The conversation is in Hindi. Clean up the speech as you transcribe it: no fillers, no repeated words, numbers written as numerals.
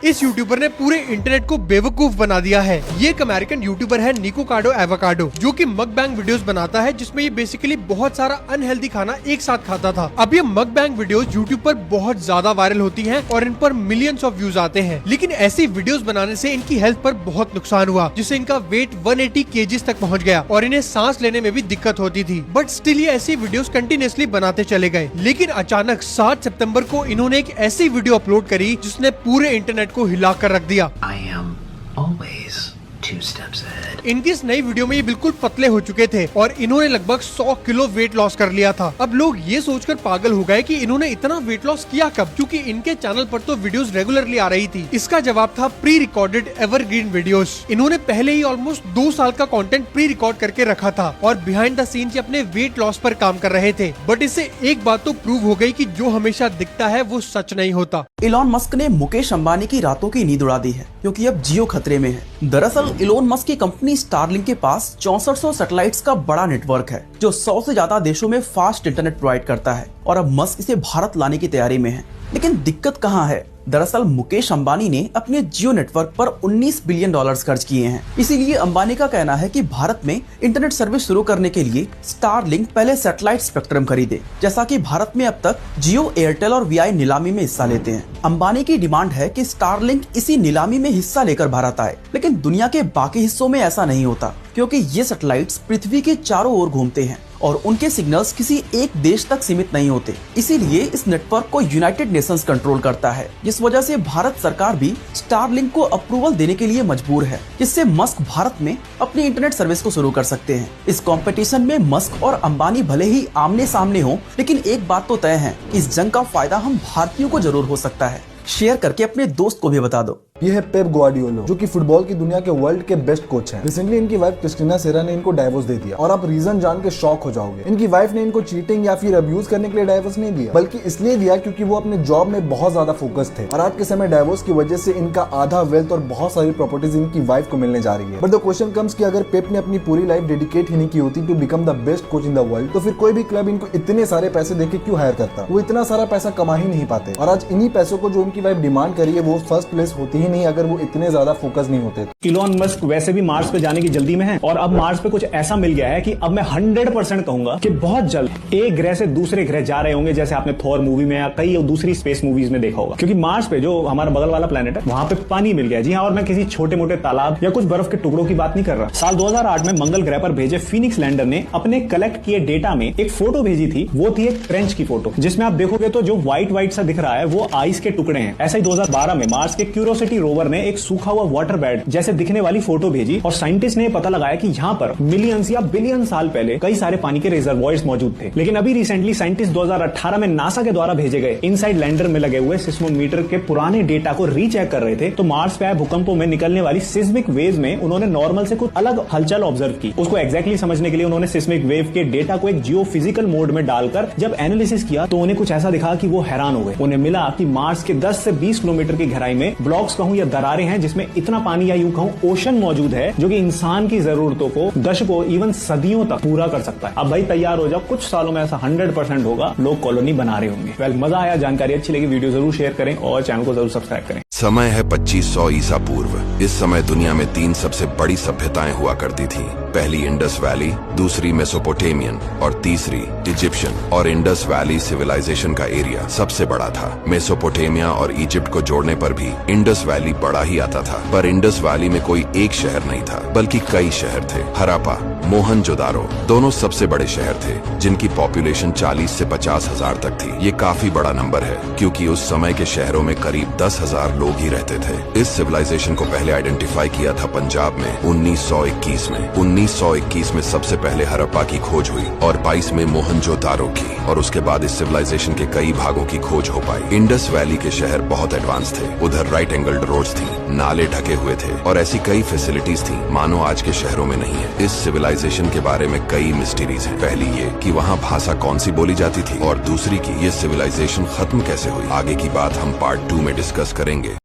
इस यूट्यूबर ने पूरे इंटरनेट को बेवकूफ बना दिया है। ये एक अमेरिकन यूट्यूबर है निकोकाडो एवोकाडो, जो कि मकबैंग वीडियोस बनाता है, जिसमें ये बेसिकली बहुत सारा अनहेल्दी खाना एक साथ खाता था। अब ये मकबैंग वीडियोस यूट्यूब पर बहुत ज्यादा वायरल होती हैं और इन पर मिलियंस ऑफ व्यूज आते हैं। लेकिन ऐसी वीडियोस बनाने से इनकी हेल्थ पर बहुत नुकसान हुआ, जिससे इनका वेट 180 kg तक पहुँच गया और इन्हें सांस लेने में भी दिक्कत होती थी। बट स्टिल ये ऐसी वीडियोस कंटिन्यूअसली बनाते चले गए। लेकिन अचानक 7 सितंबर को इन्होंने एक ऐसी वीडियो अपलोड करी जिसने पूरे इंटरनेट को हिला कर रख दिया। I am always 2 steps ahead. इनकी इस नई वीडियो में ये बिल्कुल पतले हो चुके थे और इन्होंने लगभग 100 किलो वेट लॉस कर लिया था। अब लोग ये सोचकर पागल हो गए कि इन्होंने इतना वेट लॉस किया कब, क्योंकि इनके चैनल पर तो वीडियोस रेगुलरली आ रही थी। इसका जवाब था प्री रिकॉर्डेड एवरग्रीन वीडियोस। इन्होंने पहले ही ऑलमोस्ट 2 साल का कंटेंट प्री रिकॉर्ड करके रखा था और बिहाइंड द सीन्स अपने वेट लॉस पर काम कर रहे थे। बट इससे एक बात तो प्रूव हो गई कि जो हमेशा दिखता है वो सच नहीं होता। इलॉन मस्क ने मुकेश अंबानी की रातों की नींद उड़ा दी है, क्योंकि अब जियो खतरे में है। दरअसल इलॉन मस्क की कंपनी स्टारलिंक के पास 6400 सैटेलाइट्स का बड़ा नेटवर्क है, जो 100 से ज्यादा देशों में फास्ट इंटरनेट प्रोवाइड करता है और अब मस्क इसे भारत लाने की तैयारी में है। लेकिन दिक्कत कहाँ है? दरअसल मुकेश अंबानी ने अपने जियो नेटवर्क पर $19 बिलियन खर्च किए हैं। इसीलिए अंबानी का कहना है कि भारत में इंटरनेट सर्विस शुरू करने के लिए स्टारलिंक पहले सैटेलाइट स्पेक्ट्रम खरीदे, जैसा कि भारत में अब तक जियो, एयरटेल और वीआई नीलामी में हिस्सा लेते हैं। अंबानी की डिमांड है कि स्टारलिंक इसी नीलामी में हिस्सा लेकर भारत आए, लेकिन दुनिया के बाकी हिस्सों में ऐसा नहीं होता, क्योंकि ये सैटेलाइट्स पृथ्वी के चारों ओर घूमते हैं और उनके सिग्नल्स किसी एक देश तक सीमित नहीं होते। इसीलिए इस नेटवर्क को यूनाइटेड नेशंस कंट्रोल करता है, जिस वजह से भारत सरकार भी स्टारलिंक को अप्रूवल देने के लिए मजबूर है, जिससे मस्क भारत में अपनी इंटरनेट सर्विस को शुरू कर सकते हैं। इस कंपटीशन में मस्क और अंबानी भले ही आमने सामने हो, लेकिन एक बात तो तय है, इस जंग का फायदा हम भारतीयों को जरूर हो सकता है। शेयर करके अपने दोस्त को भी बता दो। ये है पेप ग्वार्डियोला, जो कि फुटबॉल की दुनिया के वर्ल्ड के बेस्ट कोच हैं। रिसेंटली इनकी वाइफ क्रिस्टीना सेरा ने इनको डाइवोर्स दे दिया और आप रीजन जान के शॉक हो जाओगे। इनकी वाइफ ने इनको चीटिंग या फिर अब्यूज करने के लिए डाइवोर्स नहीं दिया, बल्कि इसलिए दिया क्योंकि वो अपने जॉब में बहुत ज्यादा फोकस थे और आज के समय डाइवोर्स की वजह से इनका आधा वेल्थ और बहुत सारी प्रॉपर्टीज इनकी वाइफ को मिलने जा रही है। बट द क्वेश्चन कम्स कि अगर पेप ने अपनी पूरी लाइफ डेडिकेट ही नहीं की होती to become the best coach in the world, तो फिर कोई भी क्लब इनको इतने सारे पैसे देके क्यों हायर करता? वो इतना सारा पैसा कमा ही नहीं पाते और आज इन्हीं पैसों को जो उनकी वाइफ डिमांड करी है वो फर्स्ट प्लेस होती ही नहीं अगर वो इतने ज्यादा फोकस नहीं होते। इलॉन मस्क वैसे भी मार्स पे जाने की जल्दी में है और अब मार्स पे कुछ ऐसा मिल गया है कि अब मैं 100% कहूंगा कि बहुत जल्द एक ग्रह से दूसरे ग्रह जा रहे होंगे, जैसे आपने थॉर मूवी में या कई दूसरी स्पेस मूवीज में देखा होगा। क्योंकि मार्स पे जो हमारा बगल वाला प्लेनेट है वहां पे पानी मिल गया। जी हाँ, और मैं किसी छोटे मोटे तालाब या कुछ बर्फ के टुकड़ों की बात नहीं कर रहा। साल 2008 में मंगल ग्रह पर भेजे फीनिक्स लैंडर ने अपने कलेक्ट किए डेटा में एक फोटो भेजी थी। वो थी एक ट्रेंच की फोटो, जिसमें आप देखोगे तो जो व्हाइट सा दिख रहा है वो आइस के टुकड़े हैं। ऐसा ही 2012 में मार्स के क्यूरोसिटी रोवर ने एक सूखा हुआ वाटर बेड जैसे दिखने वाली फोटो भेजी और साइंटिस्ट ने पता लगाया कि यहाँ पर मिलियंस या बिलियन साल पहले कई सारे पानी के रिजर्वॉयर्स मौजूद थे। लेकिन अभी रिसेंटली साइंटिस्ट 2018 में नासा के द्वारा भेजे गए इनसाइड लैंडर में लगे हुए सिस्मोमीटर के पुराने डेटा को रीचेक कर रहे थे, तो मार्स पे आए भूकंपों में निकलने वाली सिस्मिक वेव्स में उन्होंने नॉर्मल से कुछ अलग हलचल ऑब्जर्व की। उसको एक्जैक्टली समझने के लिए उन्होंने सिस्मिक वेव के डेटा को एक जियो फिजिकल मोड में डालकर जब एनालिसिस किया तो उन्हें कुछ ऐसा दिखा कि वो हैरान हो गए। उन्हें मिला कि मार्स के 10 से 20 किलोमीटर की गहराई में ब्लॉक्स कहूं या दरारें हैं, जिसमें इतना पानी या यूं कहूं ओशन मौजूद है जो कि इंसान की जरूरतों को दशकों इवन सदियों तक पूरा कर सकता है। अब भाई तैयार हो जाओ, कुछ सालों में ऐसा 100% होगा, लोग कॉलोनी बना रहे होंगे। वेल, मजा आया, जानकारी अच्छी लगी, वीडियो जरूर शेयर करें और चैनल को जरूर सब्सक्राइब करें। समय है 2500 ईसा पूर्व। इस समय दुनिया में 3 सबसे बड़ी सभ्यताएं हुआ करती थी। पहली इंडस वैली, दूसरी मेसोपोटेमियन और तीसरी इजिप्शियन। और इंडस वैली सिविलाइजेशन का एरिया सबसे बड़ा था। मेसोपोटेमिया और इजिप्ट को जोड़ने पर भी इंडस वैली बड़ा ही आता था, पर इंडस वैली में कोई एक शहर नहीं था, बल्कि कई शहर थे। हरापा, मोहनजोदारो दोनों सबसे बड़े शहर थे, जिनकी पॉपुलेशन 40 से 50 हजार तक थी। ये काफी बड़ा नंबर है, क्योंकि उस समय के शहरों में करीब 10,000 लोग ही रहते थे। इस सिविलाइजेशन को पहले आइडेंटिफाई किया था पंजाब में 1921 में। 1921 में सबसे पहले हड़प्पा की खोज हुई और 22 में मोहनजोदारो की, और उसके बाद इस सिविलाइजेशन के कई भागों की खोज हो पाई। इंडस वैली के शहर बहुत एडवांस थे। उधर राइट एंगल्ड रोड्स थी, नाले ढके हुए थे और ऐसी कई फैसिलिटीज थी मानो आज के शहरों में नहीं है। इस सिविलाइजेशन के बारे में कई मिस्टीरीज हैं। पहली ये कि वहाँ भाषा कौन सी बोली जाती थी, और दूसरी कि ये सिविलाइजेशन खत्म कैसे हुई। आगे की बात हम पार्ट 2 में डिस्कस करेंगे।